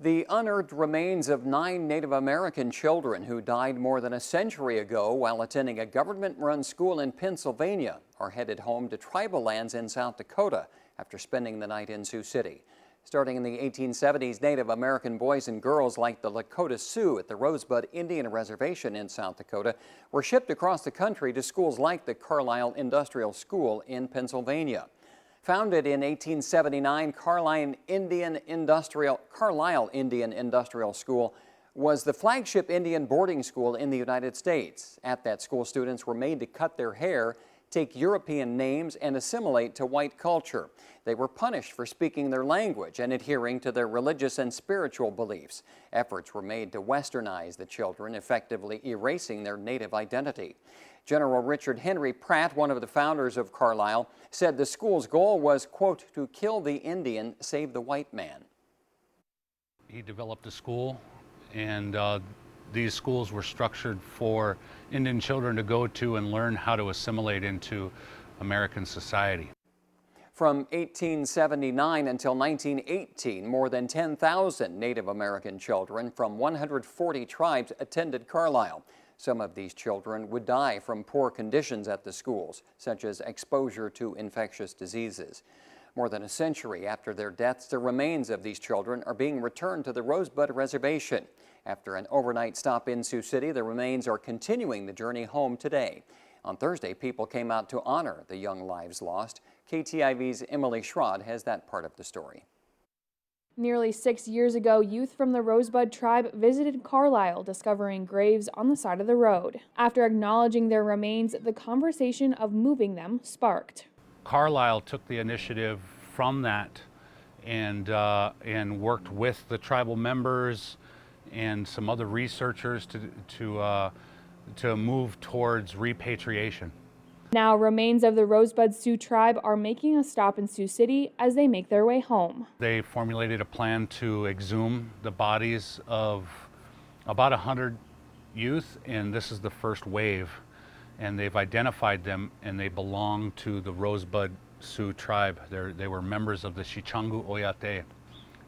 The unearthed remains of 9 Native American children who died more than a century ago while attending a government-run school in Pennsylvania are headed home to tribal lands in South Dakota after spending the night in Sioux City. Starting in the 1870s, Native American boys and girls like the Lakota Sioux at the Rosebud Indian Reservation in South Dakota were shipped across the country to schools like the Carlisle Industrial School in Pennsylvania. Founded in 1879, Carlisle Indian Industrial School was the flagship Indian boarding school in the United States. At that school, students were made to cut their hair, take European names, and assimilate to white culture. They were punished for speaking their language and adhering to their religious and spiritual beliefs. Efforts were made to westernize the children, effectively erasing their native identity. General Richard Henry Pratt, one of the founders of Carlisle, said the school's goal was, quote, to kill the Indian, save the white man. He developed a school, and these schools were structured for Indian children to go to and learn how to assimilate into American society. From 1879 until 1918, more than 10,000 Native American children from 140 tribes attended Carlisle. Some of these children would die from poor conditions at the schools, such as exposure to infectious diseases. More than a century after their deaths, the remains of these children are being returned to the Rosebud Reservation. After an overnight stop in Sioux City, the remains are continuing the journey home today. On Thursday, people came out to honor the young lives lost. KTIV's Emily Schrod has that part of the story. Nearly 6 years ago, youth from the Rosebud Tribe visited Carlisle, discovering graves on the side of the road. After acknowledging their remains, the conversation of moving them sparked. Carlisle took the initiative from that and worked with the tribal members and some other researchers to move towards repatriation. Now, remains of the Rosebud Sioux Tribe are making a stop in Sioux City as they make their way home. They formulated a plan to exhume the bodies of about 100 youth, and this is the first wave. And they've identified them, and they belong to the Rosebud Sioux Tribe. They were members of the Shichangu Oyate.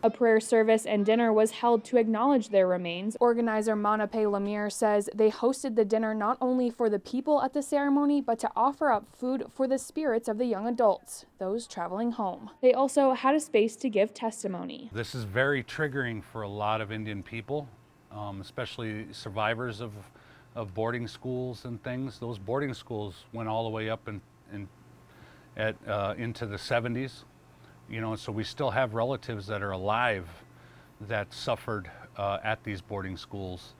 A prayer service and dinner was held to acknowledge their remains. Organizer Monape Lemire says they hosted the dinner not only for the people at the ceremony, but to offer up food for the spirits of the young adults, those traveling home. They also had a space to give testimony. This is very triggering for a lot of Indian people, especially survivors of boarding schools and things. Those boarding schools went all the way up into the 70s. You know, so we still have relatives that are alive that suffered at these boarding schools.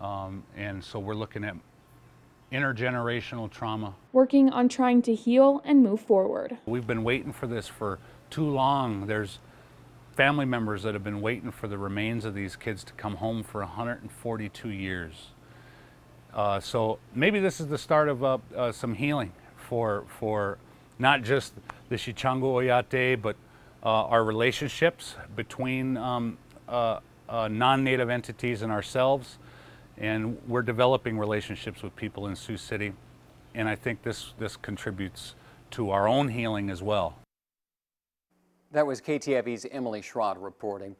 And so we're looking at intergenerational trauma. Working on trying to heal and move forward. We've been waiting for this for too long. There's family members that have been waiting for the remains of these kids to come home for 142 years. So maybe this is the start of some healing for not just the Shichangu Oyate, but our relationships between non-Native entities and ourselves. And we're developing relationships with people in Sioux City. And I think this contributes to our own healing as well. That was KTIV's Emily Schrod reporting.